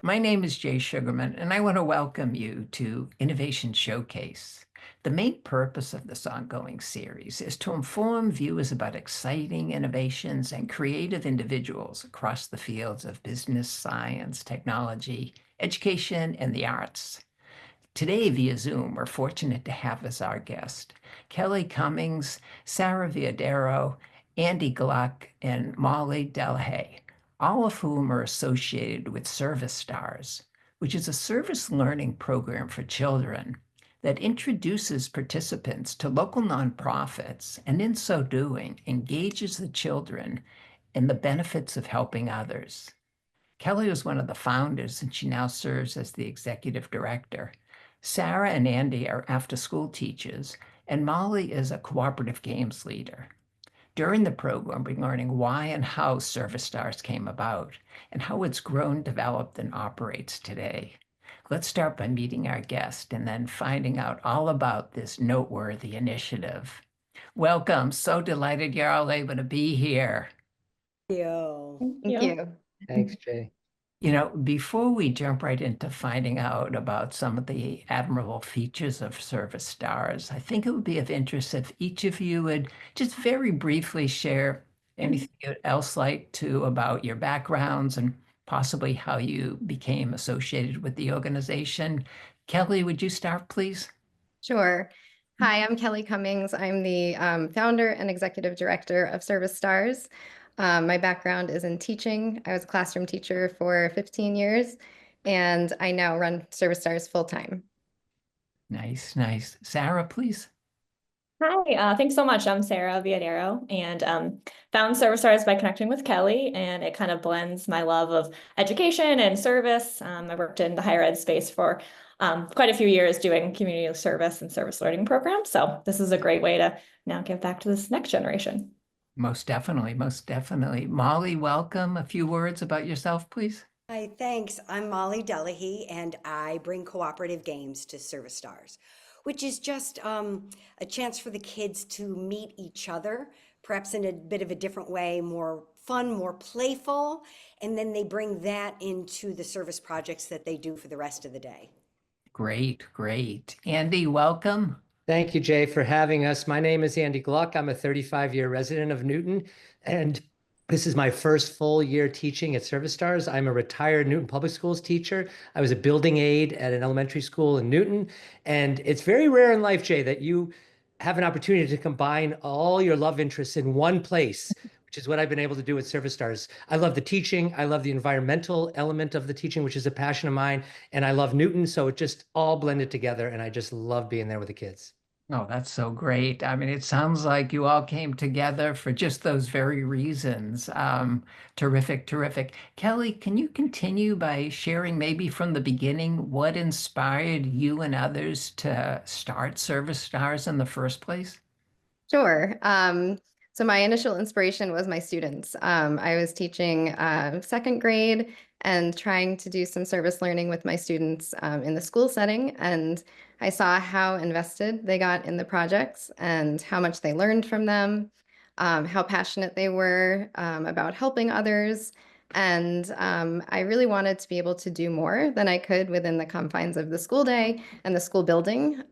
My name is Jay Sugarman, and I want to welcome you to Innovation Showcase. The main purpose of this ongoing series is to inform viewers about exciting innovations and creative individuals across the fields of business, science, technology, education, and the arts. Today, via Zoom, we're fortunate to have as our guest Kelly Cummings, Sarah Viadero, Andy Gluck, and Molly Delehey, all of whom are associated with Service Stars, which is a service learning program for children that introduces participants to local nonprofits and, in so doing, engages the children in the benefits of helping others. Kelly was one of the founders, and she now serves as the executive director. Sarah and Andy are after-school teachers, and Molly is a cooperative games leader. During the program, we're learning why and how Service Stars came about and how it's grown, developed, and operates today. Let's start by meeting our guest and then finding out all about this noteworthy initiative. Welcome. So delighted you're all able to be here. You. Thank Thank you. you. Thanks, Jay. Before we jump right into finding out about some of the admirable features of Service Stars, I think it would be of interest if each of you would just very briefly share anything else like to about your backgrounds and possibly how you became associated with the organization. Kelly, would you start, please? Sure. Hi, I'm Kelly Cummings. I'm the founder and executive director of Service Stars. My background is in teaching. I was a classroom teacher for 15 years, and I now run Service Stars full time. Nice, nice. Sarah, please. Hi, thanks so much. I'm Sarah Viadero and found Service Stars by connecting with Kelly, and it kind of blends my love of education and service. I worked in the higher ed space for quite a few years doing community service and service learning programs. So this is a great way to now give back to this next generation. Most definitely, most definitely. Molly, welcome. A few words about yourself, please. Hi, thanks. I'm Molly Delehey, and I bring cooperative games to Service Stars, which is just a chance for the kids to meet each other, perhaps in a bit of a different way, more fun, more playful, and then they bring that into the service projects that they do for the rest of the day. Great, great. Andy, welcome. Thank you, Jay, for having us. My name is Andy Gluck. I'm a 35-year resident of Newton, and this is my first full year teaching at Service Stars. I'm a retired Newton Public Schools teacher. I was a building aide at an elementary school in Newton, and it's very rare in life, Jay, that you have an opportunity to combine all your love interests in one place, which is what I've been able to do with Service Stars. I love the teaching. I love the environmental element of the teaching, which is a passion of mine, and I love Newton, so it just all blended together, and I just love being there with the kids. Oh, that's so great. I mean, it sounds like you all came together for just those very reasons. Terrific, terrific. Kelly, can you continue by sharing maybe from the beginning what inspired you and others to start Service Stars in the first place? Sure. So my initial inspiration was my students. I was teaching second grade and trying to do some service learning with my students in the school setting. And I saw how invested they got in the projects and how much they learned from them, how passionate they were about helping others. And I really wanted to be able to do more than I could within the confines of the school day and the school building.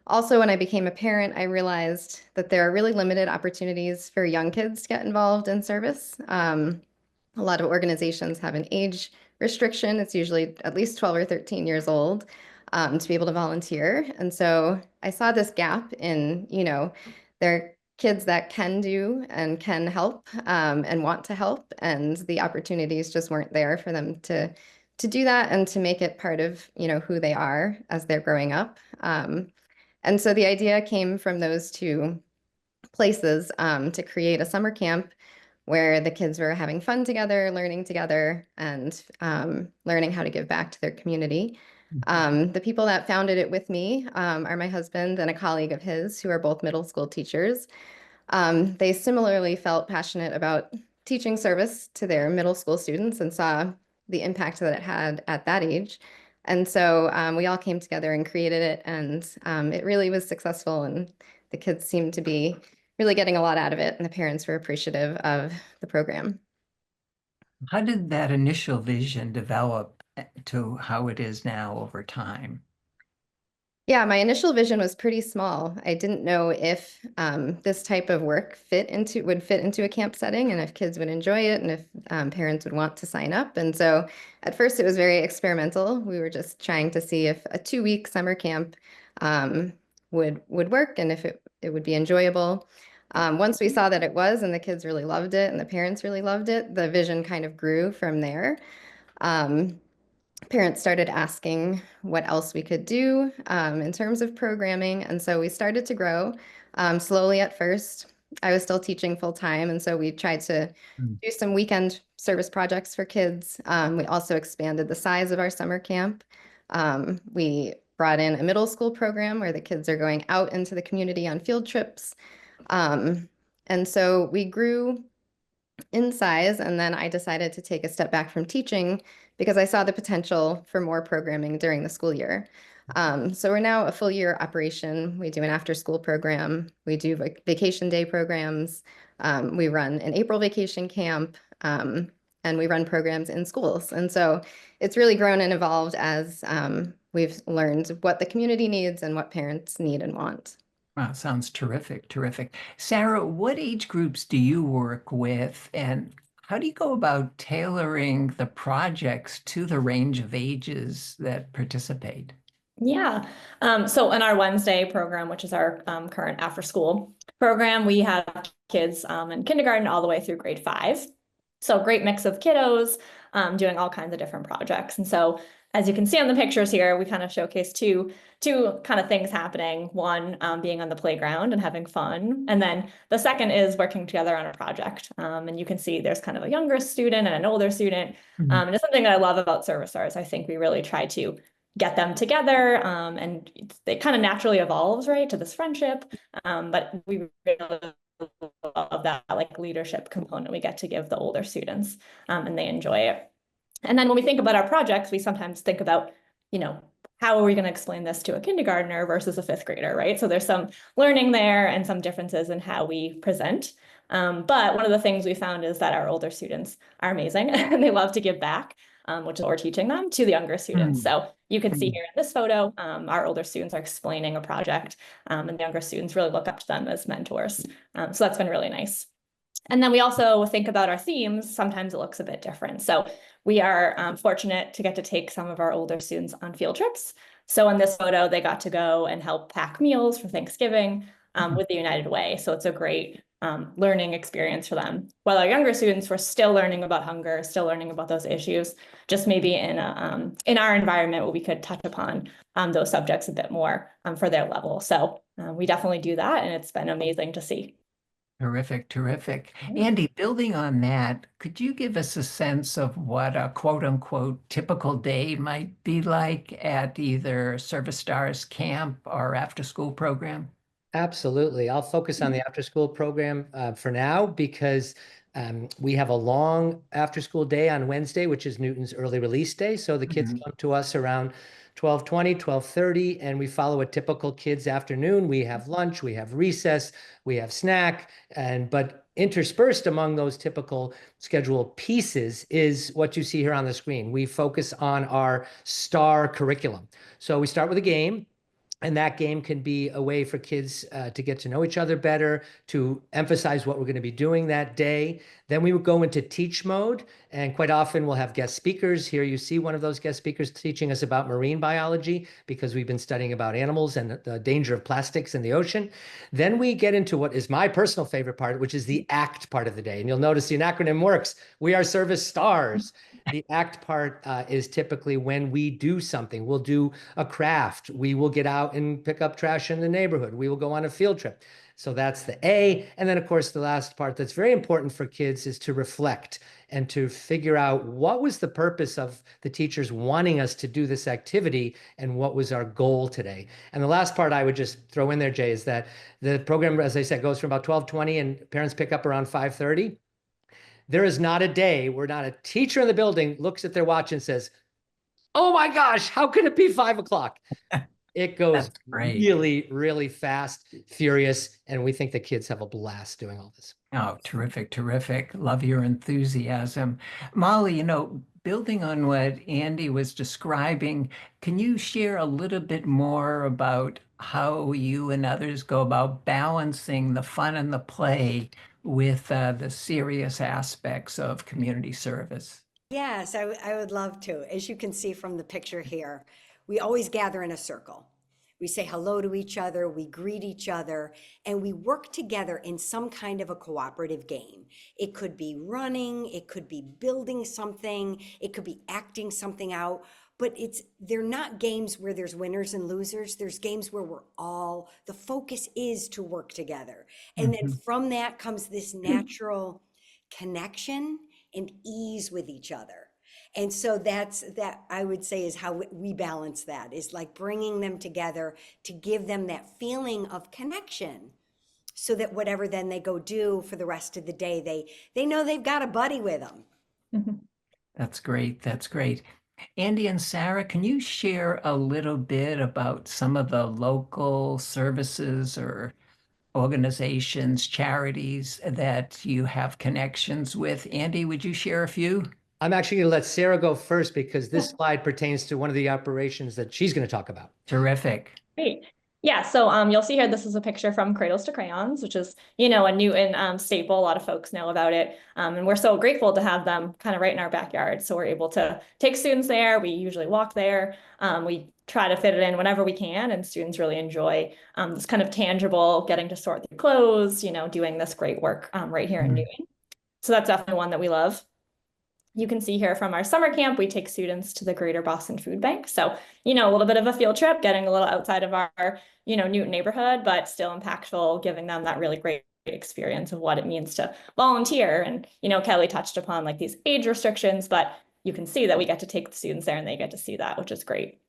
Also, when I became a parent, I realized that there are really limited opportunities for young kids to get involved in service. A lot of organizations have an age restriction. It's usually at least 12 or 13 years old to be able to volunteer. And so I saw this gap in, there are kids that can do and can help and want to help, and the opportunities just weren't there for them to do that and to make it part of, who they are as they're growing up. And so the idea came from those two places to create a summer camp where the kids were having fun together, learning together, and learning how to give back to their community. The people that founded it with me are my husband and a colleague of his who are both middle school teachers. They similarly felt passionate about teaching service to their middle school students and saw the impact that it had at that age. And so we all came together and created it, and it really was successful, and the kids seemed to be really getting a lot out of it, and the parents were appreciative of the program. How did that initial vision develop to how it is now over time? Yeah, my initial vision was pretty small. I didn't know if this type of work would fit into a camp setting, and if kids would enjoy it, and if parents would want to sign up. And so, at first, it was very experimental. We were just trying to see if a 2-week summer camp would work, and if it would be enjoyable. Once we saw that it was, and the kids really loved it, and the parents really loved it, the vision kind of grew from there. Parents started asking what else we could do in terms of programming. And so we started to grow slowly at first. I was still teaching full time. And so we tried to Mm. do some weekend service projects for kids. We also expanded the size of our summer camp. We brought in a middle school program where the kids are going out into the community on field trips. And so we grew in size, and then I decided to take a step back from teaching because I saw the potential for more programming during the school year. So we're now a full year operation. We do an after school program. We do vacation day programs. We run an April vacation camp, and we run programs in schools. And so it's really grown and evolved as we've learned what the community needs and what parents need and want. Wow, sounds terrific, terrific. Sarah, what age groups do you work with, and how do you go about tailoring the projects to the range of ages that participate? Yeah. So in our Wednesday program, which is our current after school program, we have kids in kindergarten all the way through grade 5. So great mix of kiddos doing all kinds of different projects. And so as you can see on the pictures here, we kind of showcase two kind of things happening. One, being on the playground and having fun. And then the second is working together on a project. And you can see there's kind of a younger student and an older student. Mhm. And it's something that I love about Service Stars. I think we really try to get them together, and it kind of naturally evolves, right, to this friendship. But we really love that like leadership component we get to give the older students, and they enjoy it. And then when we think about our projects, we sometimes think about, how are we going to explain this to a kindergartner versus a 5th grader, right? So there's some learning there and some differences in how we present. But one of the things we found is that our older students are amazing and they love to give back, which is what we're teaching them to the younger students. Mm. So you can see here in this photo, our older students are explaining a project, and the younger students really look up to them as mentors. So that's been really nice. And then we also think about our themes. Sometimes it looks a bit different. So we are fortunate to get to take some of our older students on field trips. So in this photo, they got to go and help pack meals for Thanksgiving with the United Way. So it's a great learning experience for them. While our younger students were still learning about hunger, still learning about those issues, just maybe in our environment where we could touch upon those subjects a bit more for their level. So we definitely do that, and it's been amazing to see. Terrific, terrific. Andy, building on that, could you give us a sense of what a quote unquote typical day might be like at either Service Stars camp or after school program? Absolutely. I'll focus on the after school program for now because we have a long after school day on Wednesday, which is Newton's early release day. So the kids Mhm. come to us around 12:20, 12:30, and we follow a typical kids afternoon. We have lunch, we have recess, we have snack, but interspersed among those typical schedule pieces is what you see here on the screen. We focus on our STAR curriculum. So we start with a game. And that game can be a way for kids to get to know each other better, to emphasize what we're going to be doing that day. Then we would go into teach mode, and quite often we'll have guest speakers. Here you see one of those guest speakers teaching us about marine biology because we've been studying about animals and the danger of plastics in the ocean. Then we get into what is my personal favorite part, which is the ACT part of the day. And you'll notice the acronym works. We are Service Stars. The ACT part is typically when we do something. We'll do a craft. We will get out and pick up trash in the neighborhood. We will go on a field trip. So that's the A. And then, of course, the last part that's very important for kids is to reflect and to figure out what was the purpose of the teachers wanting us to do this activity and what was our goal today. And the last part I would just throw in there, Jay, is that the program, as I said, goes from about 12:20 and parents pick up around 5:30. There is not a day where not a teacher in the building looks at their watch and says, "Oh my gosh, how could it be 5 o'clock?" It goes That's great. really, really fast, furious, and we think the kids have a blast doing all this. Oh, terrific, terrific. Love your enthusiasm. Molly, building on what Andy was describing, can you share a little bit more about how you and others go about balancing the fun and the play with the serious aspects of community service? Yes, I would love to. As you can see from the picture here, we always gather in a circle. We say hello to each other, we greet each other, and we work together in some kind of a cooperative game. It could be running, it could be building something, it could be acting something out, but they're not games where there's winners and losers. There's games where the focus is to work together. And then Mhm. from that comes this natural connection and ease with each other. And so that I would say is how we balance that, is like bringing them together to give them that feeling of connection, so that whatever then they go do for the rest of the day, they know they've got a buddy with them. Mhm. That's great. That's great. Andy and Sarah, can you share a little bit about some of the local services or organizations, charities that you have connections with? Andy, would you share a few? I'm actually going to let Sarah go first because this slide pertains to one of the operations that she's going to talk about. Terrific. Great. Yeah, so you'll see here, this is a picture from Cradles to Crayons, which is, a Newton staple. A lot of folks know about it. And we're so grateful to have them kind of right in our backyard. So we're able to take students there. We usually walk there. We try to fit it in whenever we can, and students really enjoy this kind of tangible, getting to sort through clothes, doing this great work right here in Mhm. Newton. So that's definitely one that we love. You can see here from our summer camp, we take students to the Greater Boston Food Bank. So, a little bit of a field trip, getting a little outside of our, Newton neighborhood, but still impactful, giving them that really great experience of what it means to volunteer. And, Kelly touched upon like these age restrictions, but you can see that we get to take the students there and they get to see that, which is great.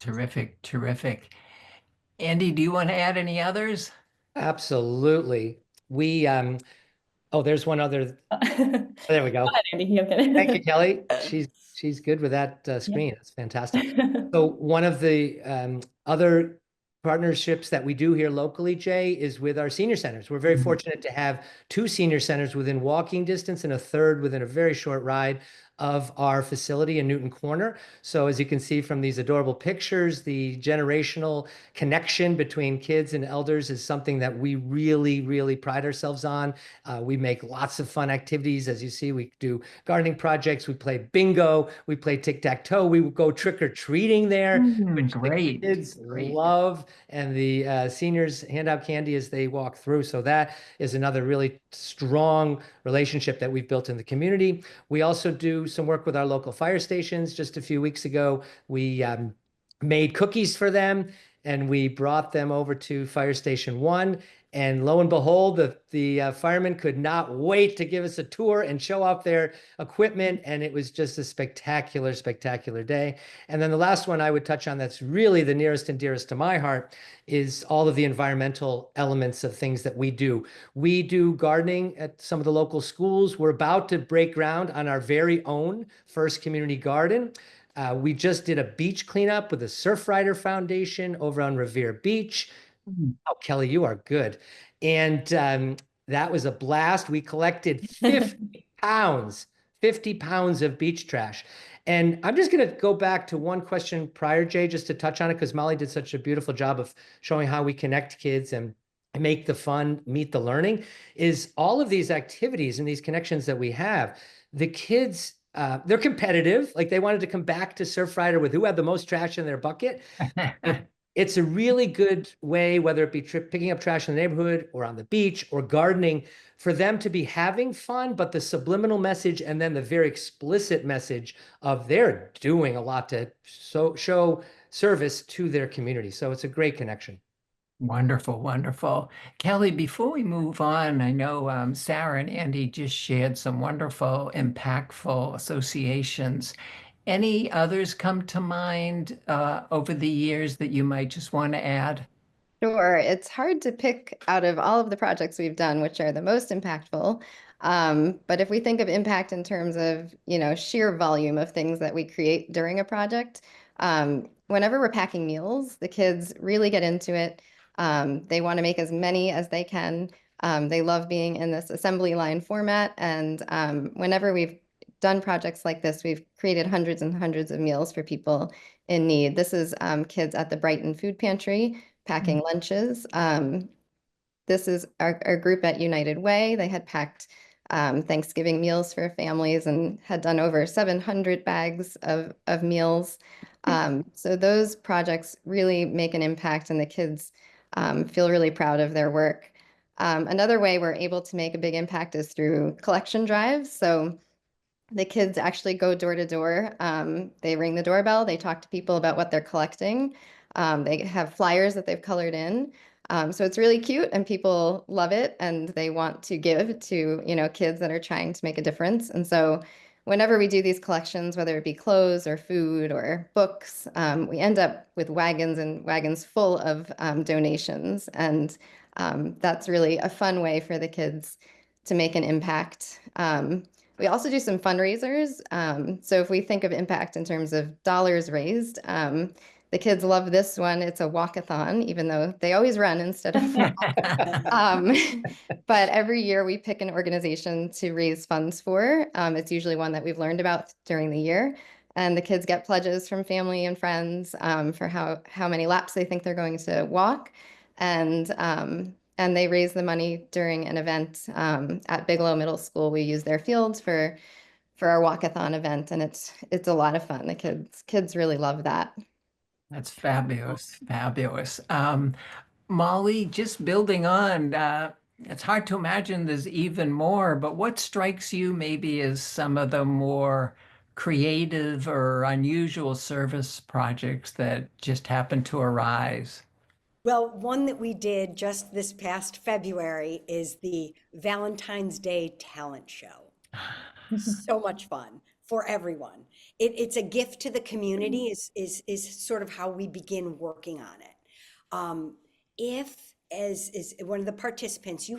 Terrific, terrific. Andy, do you want to add any others? Absolutely. We, oh, there's one other. There we Go go. ahead, Andy. You can. Thank you, Kelly. She's good with that screen. It's fantastic. So one of the other partnerships that we do here locally, Jay, is with our senior centers. We're very Mhm. fortunate to have 2 senior centers within walking distance and a third within a very short ride of our facility in Newton Corner. So as you can see from these adorable pictures, the generational connection between kids and elders is something that we really, really pride ourselves on. We make lots of fun activities. As you see, we do gardening projects, we play bingo, we play tic-tac-toe, we would go trick-or-treating there, which the Great, kids great. love, and the seniors hand out candy as they walk through. So that is another really strong relationship that we've built in the community. We also do some work with our local fire stations. Just a few weeks ago, we made cookies for them, and we brought them over to Fire Station 1. And lo and behold, the firemen could not wait to give us a tour and show off their equipment. And it was just a spectacular, spectacular day. And then the last one I would touch on that's really the nearest and dearest to my heart is all of the environmental elements of things that we do. We do gardening at some of the local schools. We're about to break ground on our very own first community garden. We just did a beach cleanup with the Surfrider Foundation over on Revere Beach. Mhm. Oh, Kelly, you are good. And that was a blast. We collected 50 pounds, 50 pounds of beach trash. And I'm just going to go back to one question prior, Jay, just to touch on it, because Molly did such a beautiful job of showing how we connect kids and make the fun meet the learning. Is all of these activities and these connections that we have, the kids, they're competitive. Like they wanted to come back to Surfrider with who had the most trash in their bucket. It's a really good way, whether it be picking up trash in the neighborhood or on the beach or gardening, for them to be having fun, but the subliminal message and then the very explicit message of they're doing a lot to show service to their community. So it's a great connection. Wonderful, wonderful. Kelly, before we move on, I know Sarah and Andy just shared some wonderful, impactful associations. Any others come to mind over the years that you might just want to add? Sure. It's hard to pick out of all of the projects we've done, which are the most impactful. But if we think of impact in terms of, sheer volume of things that we create during a project, Whenever we're packing meals, the kids really get into it. They want to make as many as they can. They love being in this assembly line format. And whenever we've done projects like this, we've created hundreds and hundreds of meals for people in need. This is kids at the Brighton Food Pantry packing lunches. This is our group at United Way. They had packed Thanksgiving meals for families and had done over 700 bags of meals. So those projects really make an impact, and the kids feel really proud of their work. Another way we're able to make a big impact is through collection drives. So the kids actually go door to door. They ring the doorbell. They talk to people about what they're collecting. They have flyers that they've colored in. So it's really cute, and people love it, and they want to give to, kids that are trying to make a difference. And so whenever we do these collections, whether it be clothes or food or books, we end up with wagons and wagons full of donations. And that's really a fun way for the kids to make an impact. We also do some fundraisers. So if we think of impact in terms of dollars raised, the kids love this one. It's a walkathon, even though they always run instead of walk. But every year we pick an organization to raise funds for. It's usually one that we've learned about during the year. And the kids get pledges from family and friends for how many laps they think they're going to walk. And they raise the money during an event at Bigelow Middle School. We use their fields for our walkathon event, and it's a lot of fun. The kids really love that. That's fabulous, fabulous. Molly, just building on, it's hard to imagine there's even more, but what strikes you maybe as some of the more creative or unusual service projects that just happen to arise? Well, one that we did just this past February is the Valentine's Day talent show. So much fun for everyone. It's a gift to the community is sort of how we begin working on it. If as is one of the participants, you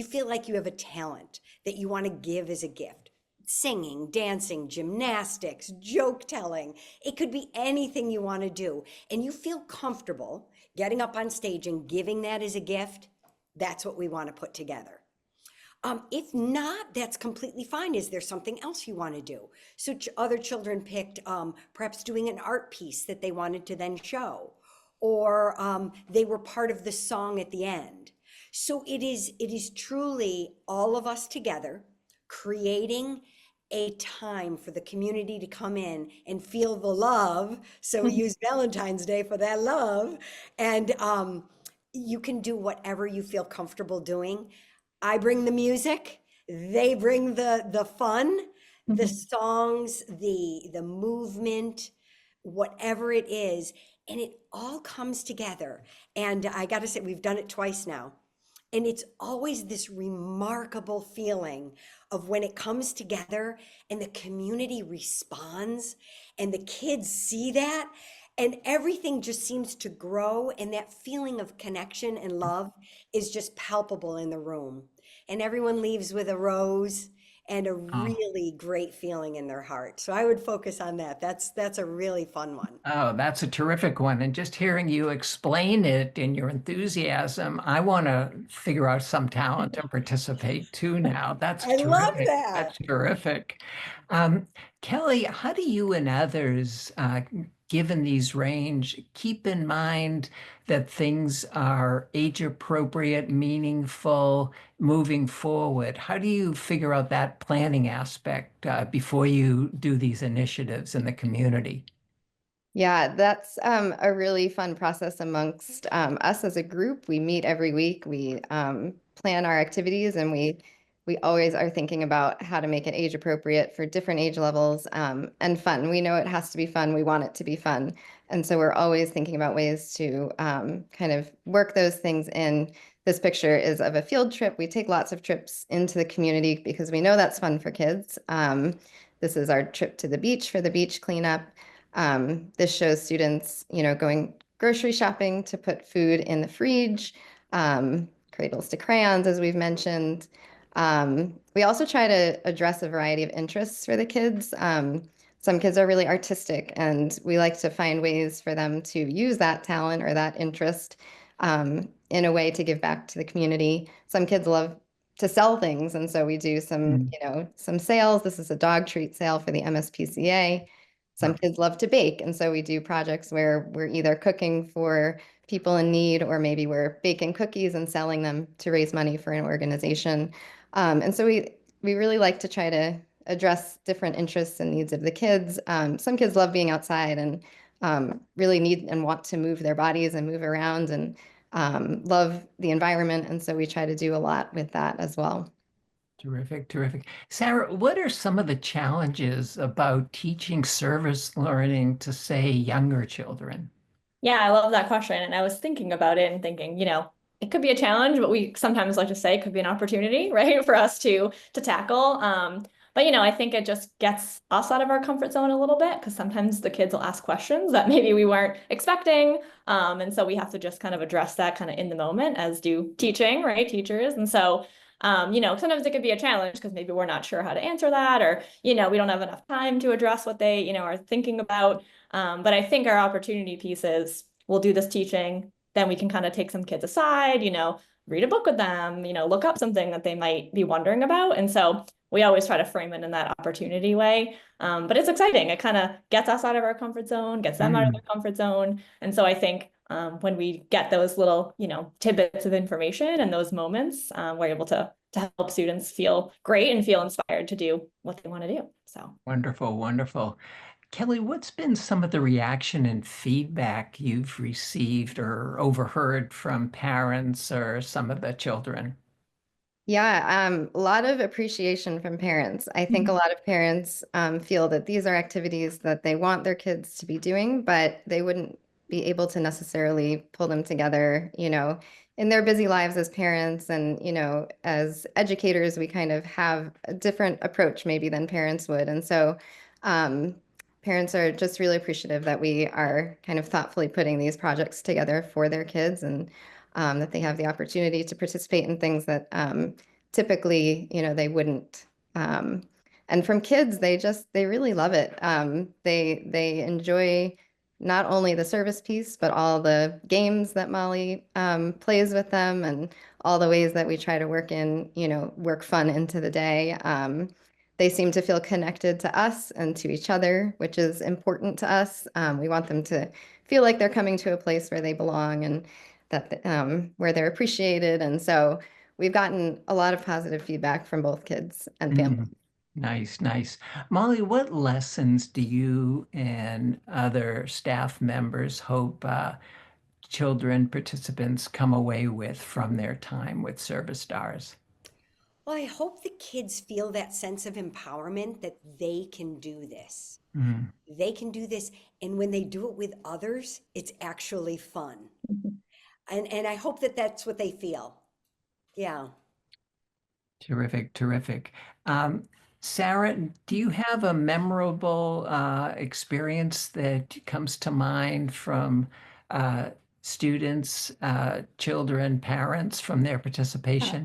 feel like you have a talent that you want to give as a gift. Singing, dancing, gymnastics, joke telling. It could be anything you want to do. And you feel comfortable getting up on stage and giving that as a gift. That's what we want to put together. If not, that's completely fine. Is there something else you want to do? So other children picked perhaps doing an art piece that they wanted to then show, or they were part of the song at the end. So it is truly all of us together creating a time for the community to come in and feel the love. So we use Valentine's Day for that love. And you can do whatever you feel comfortable doing. I bring the music, they bring the fun, the songs, the movement, whatever it is, and it all comes together. And I got to say, we've done it twice now. And it's always this remarkable feeling of when it comes together and the community responds and the kids see that, and everything just seems to grow, and that feeling of connection and love is just palpable in the room. And everyone leaves with a rose and a Oh. really great feeling in their heart. So I would focus on that. That's a really fun one. Oh, that's a terrific one. And just hearing you explain it in your enthusiasm, I want to figure out some talent and participate too now. That's I love terrific. that. That's terrific. Um, Kelly, how do you and others, given these range, keep in mind that things are age appropriate, meaningful, moving forward? How do you figure out that planning aspect before you do these initiatives in the community? Yeah, that's a really fun process amongst us as a group. We meet every week. We plan our activities, and we always are thinking about how to make it age appropriate for different age levels and fun. We know it has to be fun. We want it to be fun, and so we're always thinking about ways to kind of work those things in. This picture is of a field trip. We take lots of trips into the community because we know that's fun for kids. This is our trip to the beach for the beach cleanup. This shows students, going grocery shopping to put food in the fridge, cradles to crayons, as we've mentioned. We also try to address a variety of interests for the kids. some kids are really artistic, and we like to find ways for them to use that talent or that interest in a way to give back to the community. Some kids love to sell things, and so we do some, Mm. some sales. This is a dog treat sale for the MSPCA. Some Wow. kids love to bake, and so we do projects where we're either cooking for people in need, or maybe we're baking cookies and selling them to raise money for an organization. And so we really like to try to address different interests and needs of the kids. Some kids love being outside and really need and want to move their bodies and move around and love the environment. And so we try to do a lot with that as well. Terrific, terrific. Sarah, what are some of the challenges about teaching service learning to, say, younger children? Yeah, I love that question. And I was thinking about it and thinking, it could be a challenge, but we sometimes like to say it could be an opportunity, right, for us to tackle. But I think it just gets us out of our comfort zone a little bit, because sometimes the kids will ask questions that maybe we weren't expecting. And so we have to just kind of address that kind of in the moment, as do teaching, right, teachers. And so sometimes it could be a challenge because maybe we're not sure how to answer that, or, we don't have enough time to address what they, are thinking about. But I think our opportunity piece is we'll do this teaching, then we can kind of take some kids aside, read a book with them, look up something that they might be wondering about. And so we always try to frame it in that opportunity way. But it's exciting. It kind of gets us out of our comfort zone, gets them out of Mm. their comfort zone. And so I think when we get those little, tidbits of information and those moments, we're able to help students feel great and feel inspired to do what they want to do. So. Wonderful, wonderful. Kelly, what's been some of the reaction and feedback you've received or overheard from parents or some of the children? Yeah, a lot of appreciation from parents. I think a lot of parents feel that these are activities that they want their kids to be doing, but they wouldn't be able to necessarily pull them together, in their busy lives as parents. And, as educators, we kind of have a different approach maybe than parents would. And so um, parents are just really appreciative that we are kind of thoughtfully putting these projects together for their kids, and that they have the opportunity to participate in things that typically, they wouldn't. And from kids, they really love it. They enjoy not only the service piece, but all the games that Molly plays with them, and all the ways that we try to work fun into the day. They seem to feel connected to us and to each other, which is important to us. We want them to feel like they're coming to a place where they belong, and that where they're appreciated. And so we've gotten a lot of positive feedback from both kids and families. Mm. Nice, nice. Molly, what lessons do you and other staff members hope children participants come away with from their time with Service Stars? Well, I hope the kids feel that sense of empowerment that they can do this. Mm. They can do this. And when they do it with others, it's actually fun. And I hope that that's what they feel. Yeah. Terrific, terrific. Sarah, do you have a memorable experience that comes to mind from uh, students, children, parents from their participation?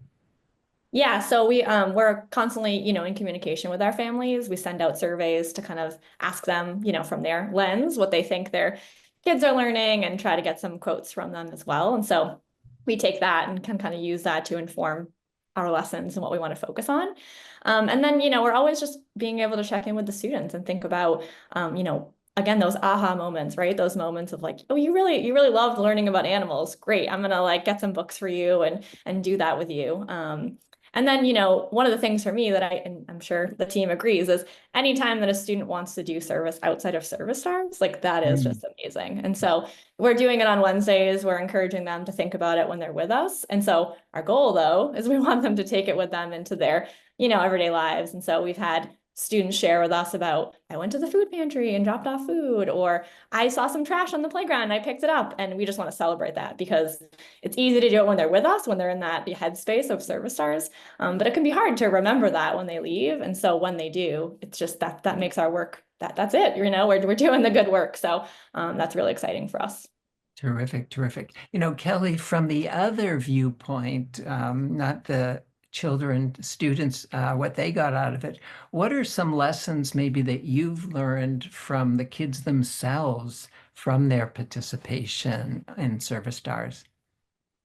Yeah, so we're constantly, in communication with our families. We send out surveys to kind of ask them, from their lens, what they think their kids are learning, and try to get some quotes from them as well. And so we take that and can kind of use that to inform our lessons and what we want to focus on. And then, we're always just being able to check in with the students and think about, again, those aha moments, right? Those moments of like, oh, you really loved learning about animals. Great. I'm gonna like get some books for you and do that with you. And then, one of the things for me that and I'm sure the team agrees, is anytime that a student wants to do service outside of Service Stars, like that is Mm. just amazing. And so we're doing it on Wednesdays. We're encouraging them to think about it when they're with us. And so our goal, though, is we want them to take it with them into their, everyday lives. And so we've had students share with us about, I went to the food pantry and dropped off food, or I saw some trash on the playground and I picked it up. And we just want to celebrate that, because it's easy to do it when they're with us, when they're in that headspace of Service Stars. But it can be hard to remember that when they leave. And so when they do, it's just that makes our work, that's it. We're doing the good work. So that's really exciting for us. Terrific, terrific. Kelly, from the other viewpoint, not the children, students, what they got out of it. What are some lessons maybe that you've learned from the kids themselves from their participation in Service Stars?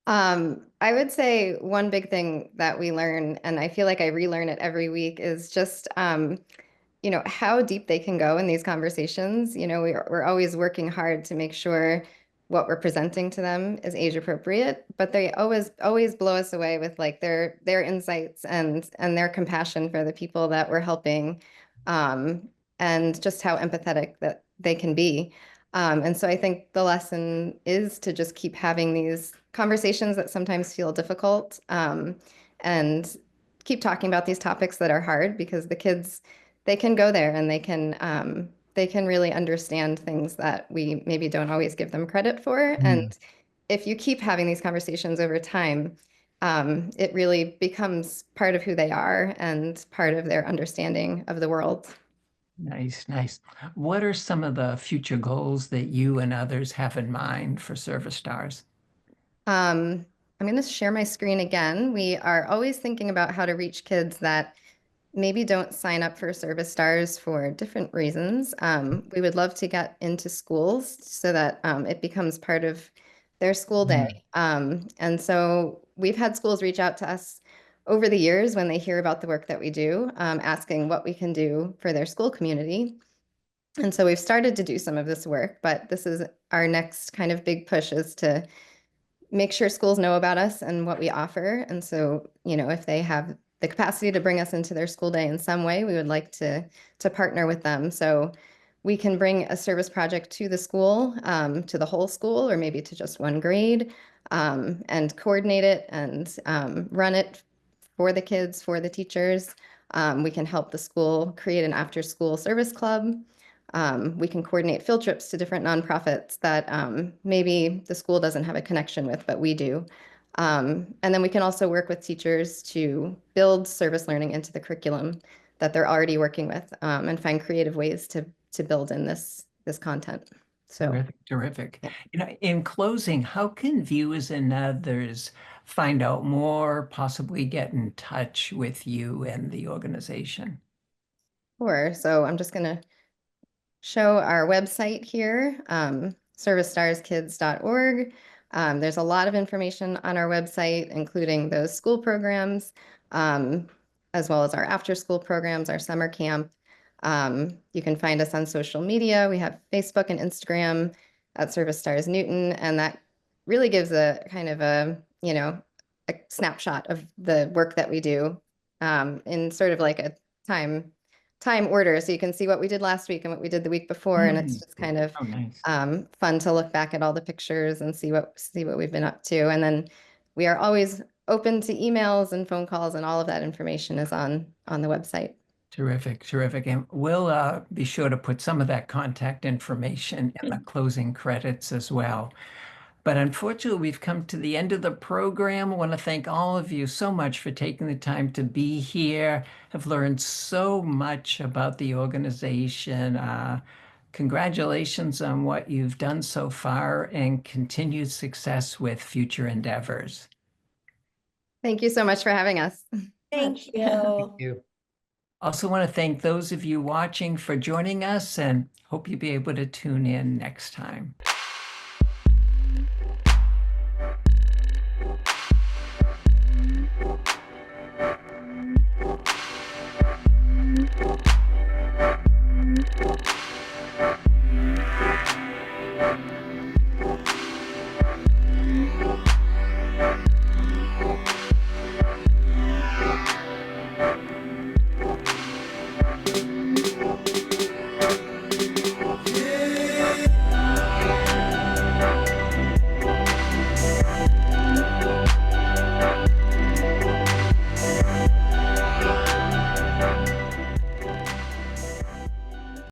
I would say one big thing that we learn, and I feel like I relearn it every week, is just how deep they can go in these conversations. We're always working hard to make sure what we're presenting to them is age appropriate, but they always blow us away with like their insights and their compassion for the people that we're helping, and just how empathetic that they can be. And so I think the lesson is to just keep having these conversations that sometimes feel difficult, and keep talking about these topics that are hard, because the kids, they can go there and they can really understand things that we maybe don't always give them credit for. And if you keep having these conversations over time, it really becomes part of who they are and part of their understanding of the world. Nice, nice. What are some of the future goals that you and others have in mind for Service Stars? I'm going to share my screen again. We are always thinking about how to reach kids that maybe don't sign up for Service Stars for different reasons. We would love to get into schools so that it becomes part of their school day. And so we've had schools reach out to us over the years when they hear about the work that we do, asking what we can do for their school community. And so we've started to do some of this work, but this is our next kind of big push, is to make sure schools know about us and what we offer. And so, if they have the capacity to bring us into their school day in some way, we would like to partner with them. So we can bring a service project to the school, to the whole school, or maybe to just one grade, and coordinate it and run it for the kids, for the teachers. We can help the school create an after-school service club. We can coordinate field trips to different nonprofits that maybe the school doesn't have a connection with, but we do. And then we can also work with teachers to build service learning into the curriculum that they're already working with, and find creative ways to build in this content. So, Terrific, terrific. yeah. In closing, how can viewers and others find out more, possibly get in touch with you and the organization? Sure. So I'm just going to show our website here, servicestarskids.org. There's a lot of information on our website, including those school programs, as well as our after-school programs, our summer camp. You can find us on social media. We have Facebook and Instagram at Service Stars Newton, and that really gives a kind of a snapshot of the work that we do, in sort of like a time order, so you can see what we did last week and what we did the week before, and it's just kind of Oh, nice. fun to look back at all the pictures and see what we've been up to. And then we are always open to emails and phone calls, and all of that information is on the website. Terrific, terrific. And we'll be sure to put some of that contact information in the closing credits as well. But unfortunately, we've come to the end of the program. I want to thank all of you so much for taking the time to be here. I've learned so much about the organization. Congratulations on what you've done so far, and continued success with future endeavors. Thank you so much for having us. Thank you. Thank you. Also want to thank those of you watching for joining us, and hope you'll be able to tune in next time.